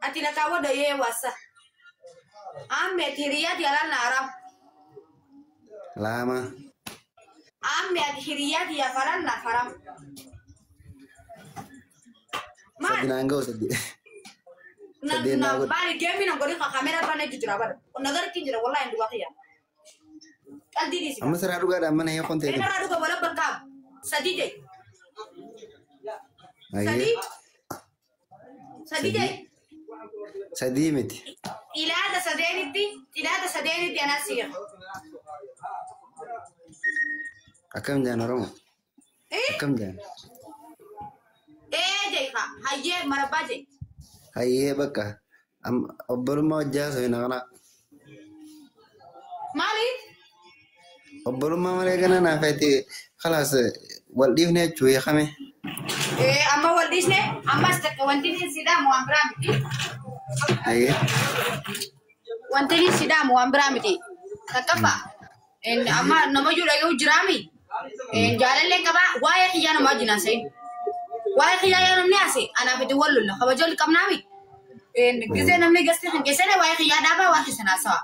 أتينا كاو ده يواسا تيريات يلا نارم lama تيريات يا فرن فرم ما sadinanga usadi bari gemi na gori kamera bana jujura bar nagar kinjira wallahi ndu waqiya qaldi disi amma sara duga da mana ya konte ina radu ko wala bakam sadide ayi sadide sadimiti ila da sadeniti ana siya akam jana romo akam jana jayha hayye marabaje haye baka am obboluma wajja so ina kana mali obboluma male kana na fati khalas wal difne chuy khame amma waldisne amma stakka wantini sidamu ambramiti aye wantini sidamu ambramiti takafa en amma namajura yo jirami en jalalle kaba waya khiyana majina sai waya khiyana namni ase ana fiti wallulla khabajol kamnami en gize namni gasti khan gesene waya khiyana ba wa hisana sawa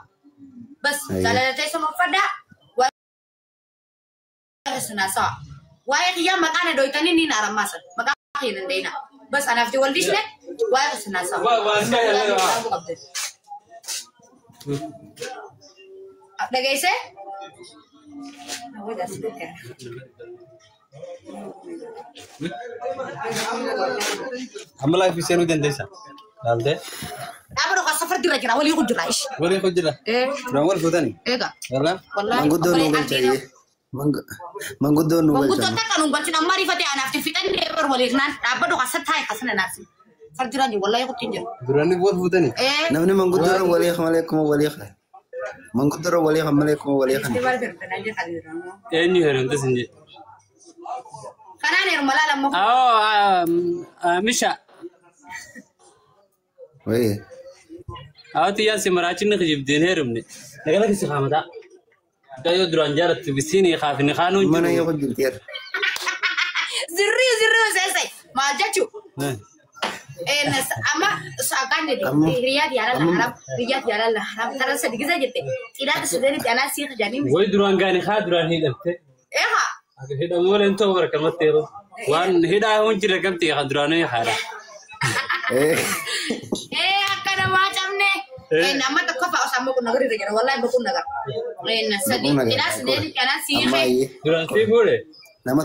bas jalalate sama fada waya hisana sawa waya khiyana makana doitani ni naramasa makana khinan deina bas ana fiti waldisne waya hisana sawa ada guys aku dah sedek ya Hamla efisien udah desa. Nanti. apa dong safar dirajin awal ikut jerais Boleh ikut jelas. Berangkat kau tani. kak Karena. wallahi mangudo no gal chahiye mangudo no gal Manggut tak kan unggal cina mari fati anak aktivitas never walik nan apa dong kasat hai kasana nasi farjirani wallahi aku tinjau Durani buat kau tani. namni mangudo no wali khamalekum wali kha mangudo no wali khamalekum wali kha istighfar berdan aja kali dong Ini hari itu sendiri. karena nih malah mau Misha. Weh Awati ya si meracun nak jib dinherum ni. Negara lagi si khamada. Kayu duran jarak tu bisini khafini khanu. mana ya kujil tiar zirri selesai majacu ama seakan jadi riyad ya Allah haram karena sedikit saja teh tidak sedikit anak sih jadi Woi duran gani khad duran hidam te. ha Aku hidam mulai ento berkamat tero. Wan hidam hunci rekam te khad duran ni hara. akan macam nih nama tak kau sama aku negeri aja wallahi aku negara sedikit tidak sedikit anak sih amma ye Duran si boleh. nama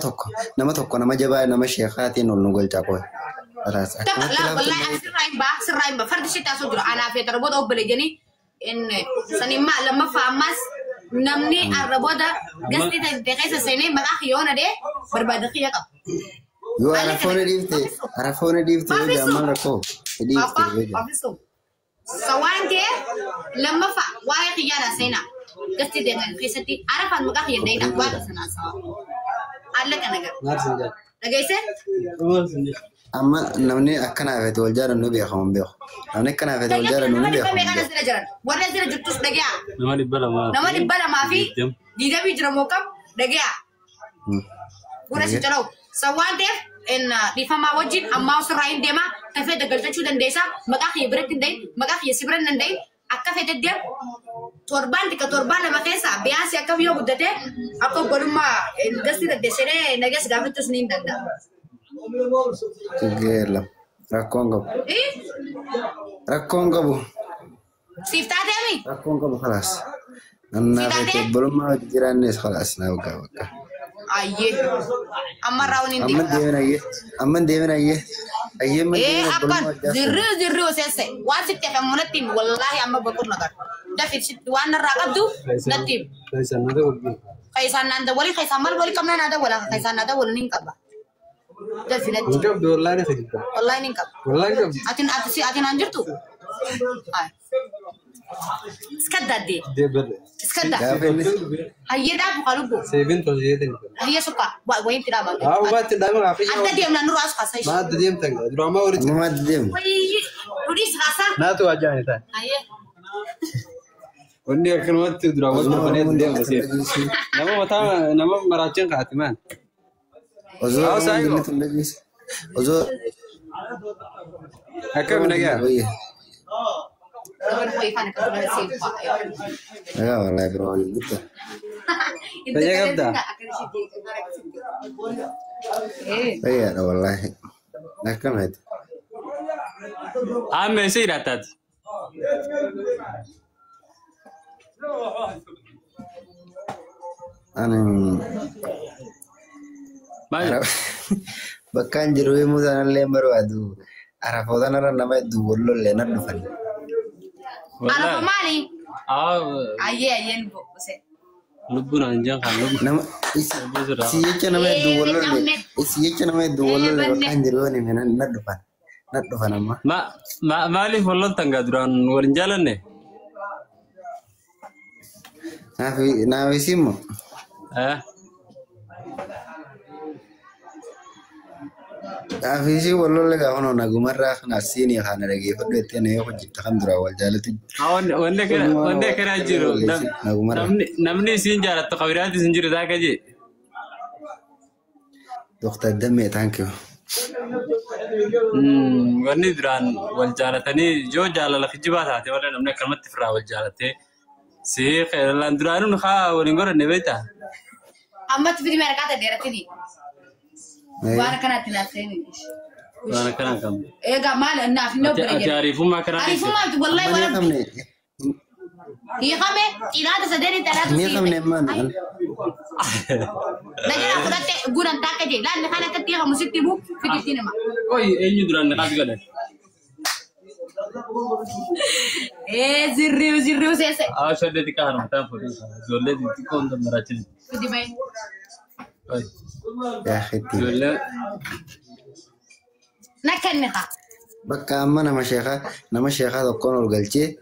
tokko nama jaba nama shekhati no nugol chako ras tak lah wallahi serain bah fardi sih tasu juru anak fitur buat obel jadi ini seni mak lemah famas namni arboda gasti tekai sesene makakhiona deh berbadaki ya kak yo arafone difte jamal rako difte Afisu. Sawan ke lemma fa waya khiyana sena gasti dengan kisati arafan makakhiya dai da kwa sana sawa Allah kana ga Nar senja. daga ise Nar senja. amma namni akana vet wal jaran no be kham be namni kana vet wal jaran no be kham kana sira jaran wala sira juttus daga Nama di bala ma. nama di bala mafi di dabi jira mokam daga guna si jaraw sawan te en di fama wajin amma serain dema kafe da galta chudan desa makakhiya bretin dai makakhiya sibran nan dai akka fete dia torban tika torban ma kesa biasa akka biyo gudate akka goluma gasti da desere nagas gavitus nin danda tigela rakonga bu sifta demi rakonga bu khalas anna fete bulma jiranne khalas na waka aye amma rawnin di amma devena ye ma akan zirru sese wasik te famunatin wallahi amma bakur nagar da fit sit wana raqadu natim kaisan nanda wali kaisan mal wali kamna nada wala kaisan nada wala nin kaba da filat Enggak dolar ni sedikit. wallahi nin kaba Wallahi enggak. atin anjur tu ay skadda di Dia ber. skadda aye da bukalugo 7 to 7 ni. aye suka wa wayin tidak bang Buat tidak mengafi. anda dia menurut as kasai Ma diam tengah. Drama ori. mama dem wayi rudi rasa Na tu aja ni ta. aye Undi akan waktu drama tu mana diam masih. Nama meracun ke hati man. ozo sayo. ozo Akan mana ya? أنا خوي فانا كنت سيف لا والله برو جدا Kaya gabda. اي والله لكن هذا Ame say ratat. انا Mal. بكان جروي مودان اللي مرو ادو عرفودان انا نما دولو لنا دفن أنا Wallahi. فماني Ah, أيه نبو بس lubuna anjang kan lubu. نما سيجي نما دولو سيجي نما دولو بكان جروي ني من ندفن اما Mali follow tangga duran warin jalan ne. نافي سيمو Eh, نافي سي والله لك هنا نغمر ناسيني خان رغي فدت ne ko jitta kan dura wal jalati wande kera jiro. Namni sin jarat to kawirati sin jiro da kaje. دكتور دمي ثانك يو Wani duran wal jalatani jo jalala khijibat ate wala namne kalmat tifra wal jalate. Si khairan duranun kha waringora ne beta. أما تفيدي ما ركعت ديرتني وأنا كانت تنافسني Wana kana kam. إيه قال الناس نو Ati بريء arifu ma kana. أعرف ما والله ماني ولا خمني هي خامة إذا هذا صدقني ثلاثة مي خمني مان لكن أقول لك قول أنت كذي لا نحن كتير مسكتي بو في السينما Oi, enyu duran ne kas gale. إيه زريو سيسة Ah, shade di ka haram ta foto. Zolle di ko onda marachil. في دبي Oi. يا اختي Zolle نكنها بكا اما نما شيخا دكون الغلچي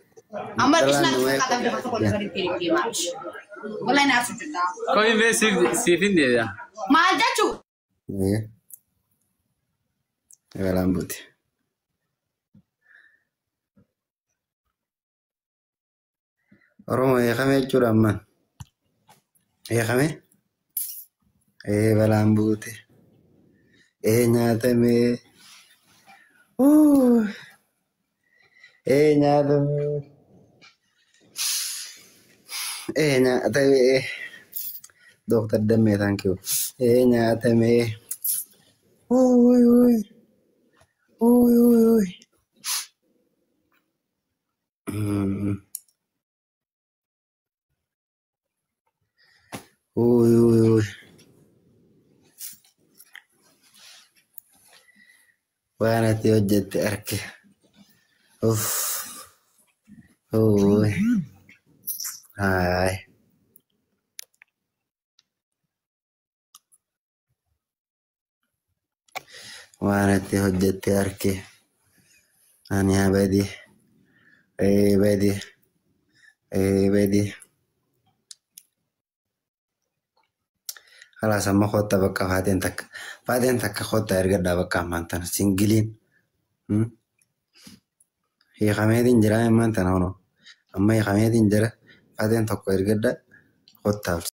أما إيش نعرف هذا في كل غير كذي ماش ولا نعرف جدا koi be sifin de ya. ما جاتو ايه كلام بوتي روما يا خمي جورمان يا خمي ايه بلام بوتي ايه ناتمي ايه ناتمي ايه ناتمي دكتور دمي ثانك يو ايه ناتمي اوي اوي اوي اوي اوي اوي اوي اوي وانا توجدت اركي اوف اوي هاي وانا توجدت اركي انا بدي اي بدي اي بدي خلاص اما خدت بقى بعدين تك خدت ارجع بقى ما انت سنجلين هي خميدين جرا ما انت نونو اما هي خميدين جرا بعدين تك ارجع خدت